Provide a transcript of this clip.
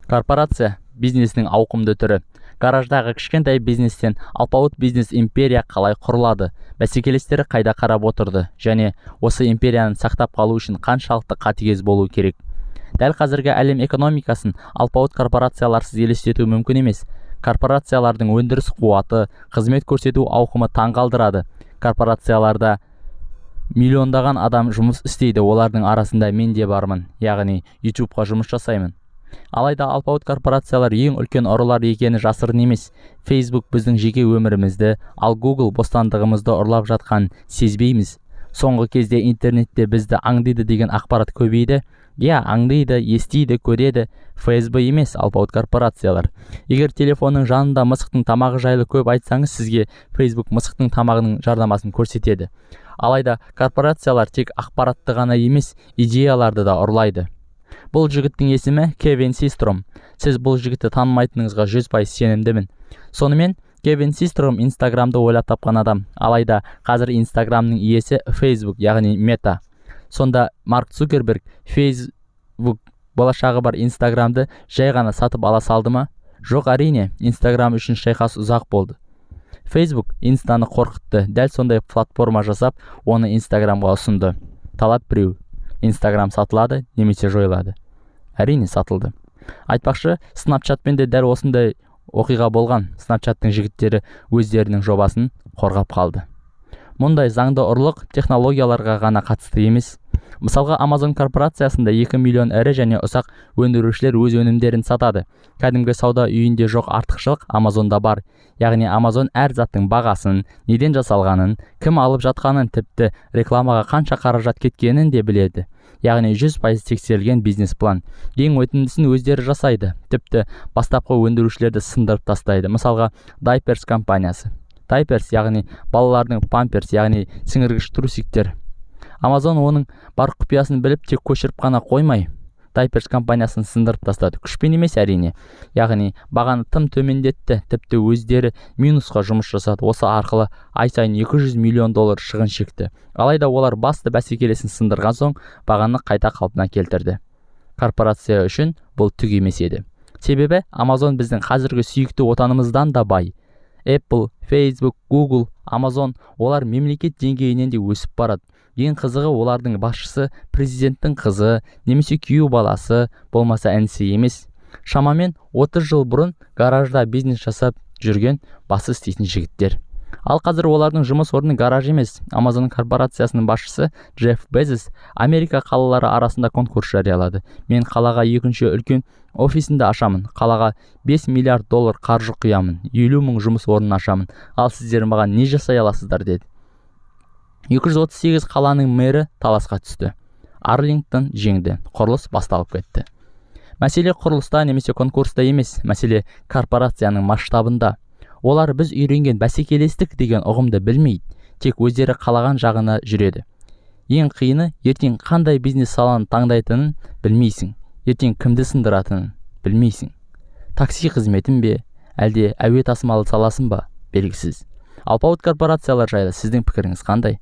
Корпорация бизнесінің ауқымды түрі. Гараждағы кішкентай бизнестен алпауыт бизнес империя қалай құрылады, бәсекелестері қайда қарап отырды және осы империяны сақтап қалу үшін қаншалықты қатыгез болу керек. Дәл қазіргі әлем экономикасын алпауыт корпорацияларсыз елестету мүмкін емес. Корпорациялардың өндіріс қуаты, қызмет көрсету ауқымы таңғалдырады. Корпорацияларда миллиондаған адам жұмыс істейді, олардың арасында мен де бармын, яғни YouTube-ға жұмыс жасаймын. Алайда алпауыт корпорациялар ең үлкен ұрылар екені жасырын емес. Facebook біздің жеке өмірімізді, ал Google бостандығымызды ұрлап жатқанын сезбейміз. Соңғы кезде интернетте бізді аңдиды деген ақпарат көбейді. Аңдиды, естиді, көреді. ФСБ емес, алпауыт корпорациялар. Егер телефонның жанында мысықтың тамағы жайлы көп айтсаңыз, сізге Facebook мысықтың тамағының жарнамасын көрсетеді. Алайда корпорациялар тек ақпаратты ғана емес, идеяларды да ұрлайды. Бұл жігіттің есімі Кевин Систром. Сіз бұл жігітті танымайтыныңызға 100% сенімдімін. Сонымен, Кевин Систром Инстаграмды ойлап тапқан адам. Алайда қазір Инстаграмның иесі Facebook, яғни Мета. Сонда Марк Цукерберг Facebook болашағы бар Инстаграмды жай ғана сатып ала салды ма? Жоқ, әрине, Инстаграм үшін шайқас ұзақ болды. Facebook Инстаны қорқытты, дәл сондай платформа жасап, оны Инстаграмға ұсынды. Талап біреу: Инстаграм сатылады немесе жойылады. Әрине сатылды. Айтпақшы, Snapchatпен де дәл осындай оқиға болған. Snapchat'тың жігіттері өздерінің жобасын қорғап қалды. Мұндай заңды ұрлық технологияларға ғана қатысты емес. Мысалға, Amazon корпорациясында 2 миллион ірі және ұсақ өндірушілер өз өнімдерін сатады. Кәдімгі сауда үйінде жоқ артықшылық Amazonда бар. Яғни Amazon әр заттың бағасын, неден жасалғанын, кім алып жатқанын, тіпті рекламаға қанша қаражат кеткенін де біледі. Яғни 100% тексерілген бизнес-план. Ең өтімдісін өздері жасайды. Тіпті бастапқы өндірушілерді сындырып тастайды. Мысалға, Diapers компаниясы. Diapers, яғни балалардың памперс, яғни сіңіргіш трусиктер. Amazon оның бар құпиясын біліп, тек көшіріп қана қоймай, Diapers компаниясын сындырып тастады. Күшпен емес, әрине. Яғни бағаны тым төмендетті, тіпті өздері минусқа жұмыс жасады. Осы арқылы ай сайын $200 миллион шығын шекті. Алайда олар басты бәсекелесін сындырған соң, бағаны қайта қалпына келтірді. Корпорация үшін бұл түк емес еді. Себебі Amazon біздің қазіргі сүйікті отанымыздан да бай. Apple, Facebook, Google, Amazon олар мемлекет деңгейінен де өсіп барады. Ең қызығы, олардың басшысы президенттің қызы, немесе күйеу баласы, болмаса інісі емес. Шамамен 30 жыл бұрын гаражда бизнес жасап жүрген басы істейтін жігіттер. Ал қазір олардың жұмыс орны гараж емес. Amazon корпорациясының басшысы Джефф Безос Америка қалалары арасында конкурс жариялады. Мен қалаға екінші үлкен офисінде ашамын. Қалаға $5 миллиард қаржы құямын. 50 мың жұмыс орнын ашамын. Ал сіздер маған не жасай аласыздар, деді. 238 қаланың мэрі таласқа түсті. Арлингтон жеңді. Құрылыс басталып кетті. Мәселе құрылыста немесе конкурста емес, мәселе корпорацияның масштабында. Олар біз үйренген бәсекелестік деген ұғымды білмейді, тек өздері қалаған жағына жүреді. Ең қиыны, ертең қандай бизнес саланы таңдайтынын білмейсің, ертең кімді сындыратынын білмейсің. Такси қызметін бе, әлде әуе тасымалы саласын ба, белгісіз. Алпауыт корпорациялар жайлы сіздің пікіріңіз қандай?